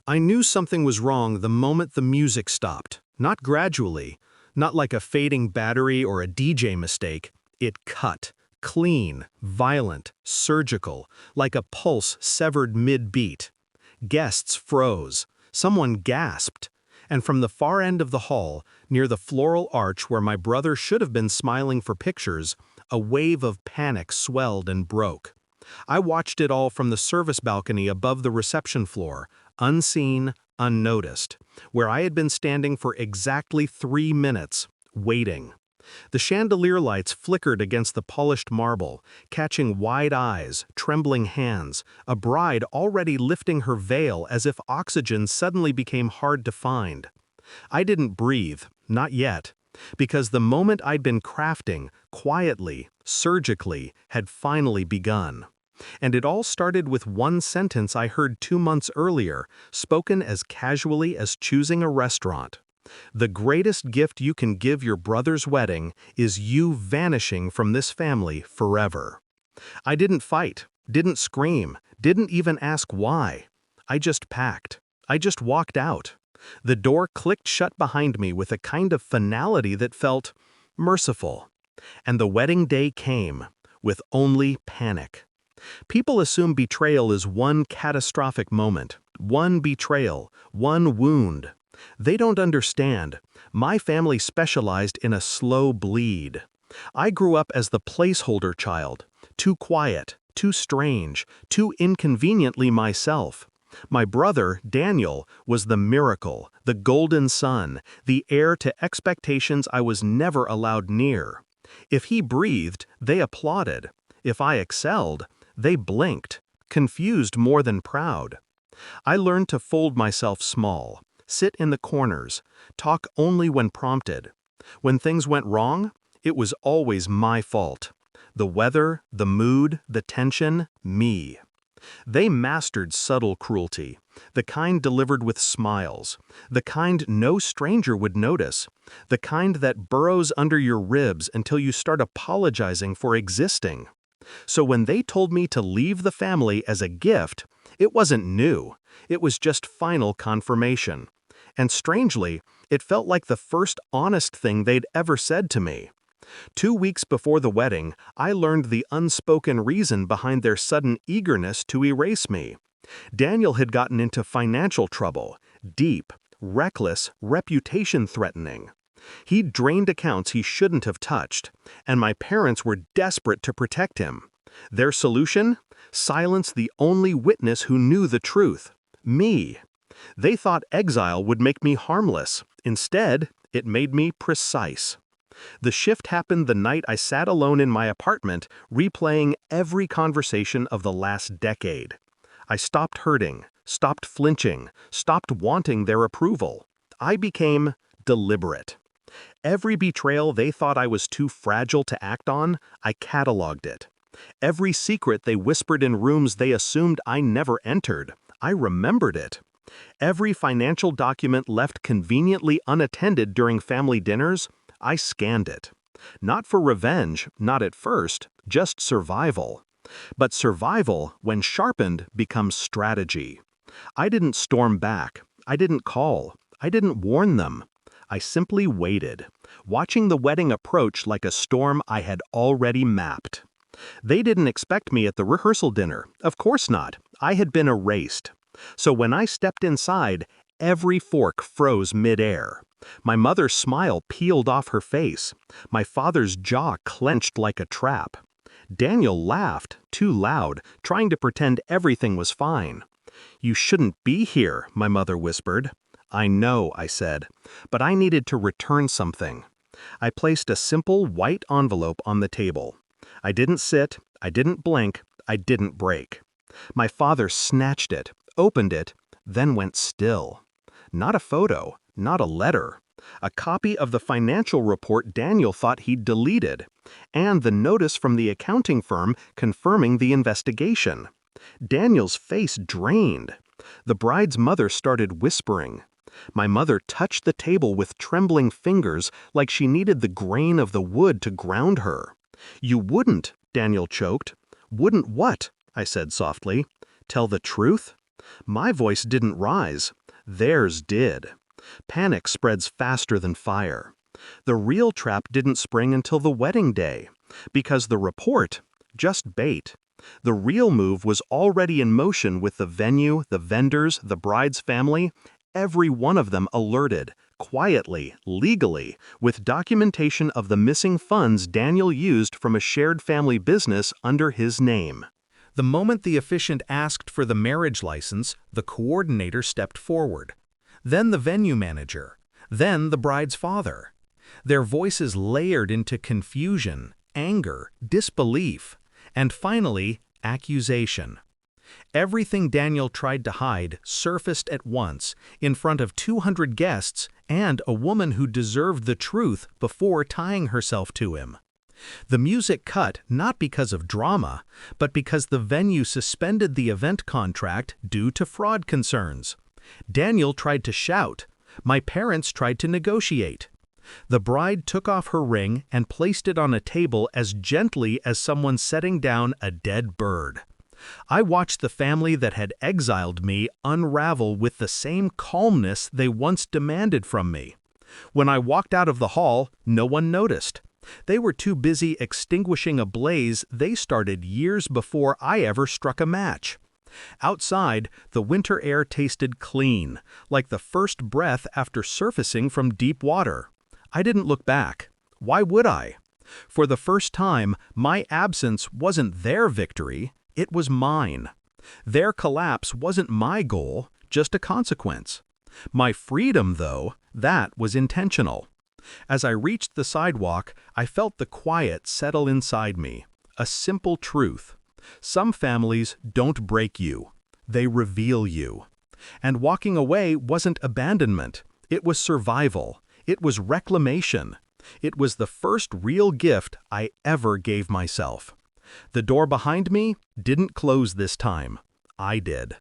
I knew something was wrong the moment the music stopped. Not gradually, not like a fading battery or a DJ mistake. It cut. Clean, violent, surgical, like a pulse severed mid-beat. Guests froze. Someone gasped. And from the far end of the hall, near the floral arch where my brother should have been smiling for pictures, a wave of panic swelled and broke. I watched it all from the service balcony above the reception floor, unseen, unnoticed, where I had been standing for exactly 3 minutes, waiting. The chandelier lights flickered against the polished marble, catching wide eyes, trembling hands, a bride already lifting her veil as if oxygen suddenly became hard to find. I didn't breathe, not yet, because the moment I'd been crafting, quietly, surgically, had finally begun. And it all started with one sentence I heard 2 months earlier, spoken as casually as choosing a restaurant. The greatest gift you can give your brother's wedding is you vanishing from this family forever. I didn't fight, didn't scream, didn't even ask why. I just packed. I just walked out. The door clicked shut behind me with a kind of finality that felt merciful. And the wedding day came, with only panic. People assume betrayal is one catastrophic moment, one betrayal, one wound. They don't understand. My family specialized in a slow bleed. I grew up as the placeholder child, too quiet, too strange, too inconveniently myself. My brother, Daniel, was the miracle, the golden son, the heir to expectations I was never allowed near. If he breathed, they applauded. If I excelled, they blinked, confused more than proud. I learned to fold myself small, sit in the corners, talk only when prompted. When things went wrong, it was always my fault. The weather, the mood, the tension, me. They mastered subtle cruelty, the kind delivered with smiles, the kind no stranger would notice, the kind that burrows under your ribs until you start apologizing for existing. So when they told me to leave the family as a gift, it wasn't new, it was just final confirmation. And strangely, it felt like the first honest thing they'd ever said to me. 2 weeks before the wedding, I learned the unspoken reason behind their sudden eagerness to erase me. Daniel had gotten into financial trouble, deep, reckless, reputation-threatening. He'd drained accounts he shouldn't have touched, and my parents were desperate to protect him. Their solution? Silence the only witness who knew the truth, me. They thought exile would make me harmless. Instead, it made me precise. The shift happened the night I sat alone in my apartment, replaying every conversation of the last decade. I stopped hurting, stopped flinching, stopped wanting their approval. I became deliberate. Every betrayal they thought I was too fragile to act on, I cataloged it. Every secret they whispered in rooms they assumed I never entered, I remembered it. Every financial document left conveniently unattended during family dinners, I scanned it. Not for revenge, not at first, just survival. But survival, when sharpened, becomes strategy. I didn't storm back. I didn't call. I didn't warn them. I simply waited, watching the wedding approach like a storm I had already mapped. They didn't expect me at the rehearsal dinner. Of course not. I had been erased. So when I stepped inside, every fork froze midair. My mother's smile peeled off her face. My father's jaw clenched like a trap. Daniel laughed, too loud, trying to pretend everything was fine. "You shouldn't be here," my mother whispered. "I know," I said, "but I needed to return something." I placed a simple white envelope on the table. I didn't sit, I didn't blink, I didn't break. My father snatched it, opened it, then went still. Not a photo, not a letter. A copy of the financial report Daniel thought he'd deleted, and the notice from the accounting firm confirming the investigation. Daniel's face drained. The bride's mother started whispering. My mother touched the table with trembling fingers like she needed the grain of the wood to ground her. "You wouldn't," Daniel choked. "Wouldn't what?" I said softly. "Tell the truth?" My voice didn't rise. Theirs did. Panic spreads faster than fire. The real trap didn't spring until the wedding day, because the report, just bait. The real move was already in motion with the venue, the vendors, the bride's family, every one of them alerted, quietly, legally, with documentation of the missing funds Daniel used from a shared family business under his name. The moment the officiant asked for the marriage license, the coordinator stepped forward. Then the venue manager. Then the bride's father. Their voices layered into confusion, anger, disbelief, and finally, accusation. Everything Daniel tried to hide surfaced at once, in front of 200 guests and a woman who deserved the truth before tying herself to him. The music cut not because of drama, but because the venue suspended the event contract due to fraud concerns. Daniel tried to shout. My parents tried to negotiate. The bride took off her ring and placed it on a table as gently as someone setting down a dead bird. I watched the family that had exiled me unravel with the same calmness they once demanded from me. When I walked out of the hall, no one noticed. They were too busy extinguishing a blaze they started years before I ever struck a match. Outside, the winter air tasted clean, like the first breath after surfacing from deep water. I didn't look back. Why would I? For the first time, my absence wasn't their victory, it was mine. Their collapse wasn't my goal, just a consequence. My freedom, though, that was intentional. As I reached the sidewalk, I felt the quiet settle inside me. A simple truth. Some families don't break you. They reveal you. And walking away wasn't abandonment. It was survival. It was reclamation. It was the first real gift I ever gave myself. The door behind me didn't close this time. I did.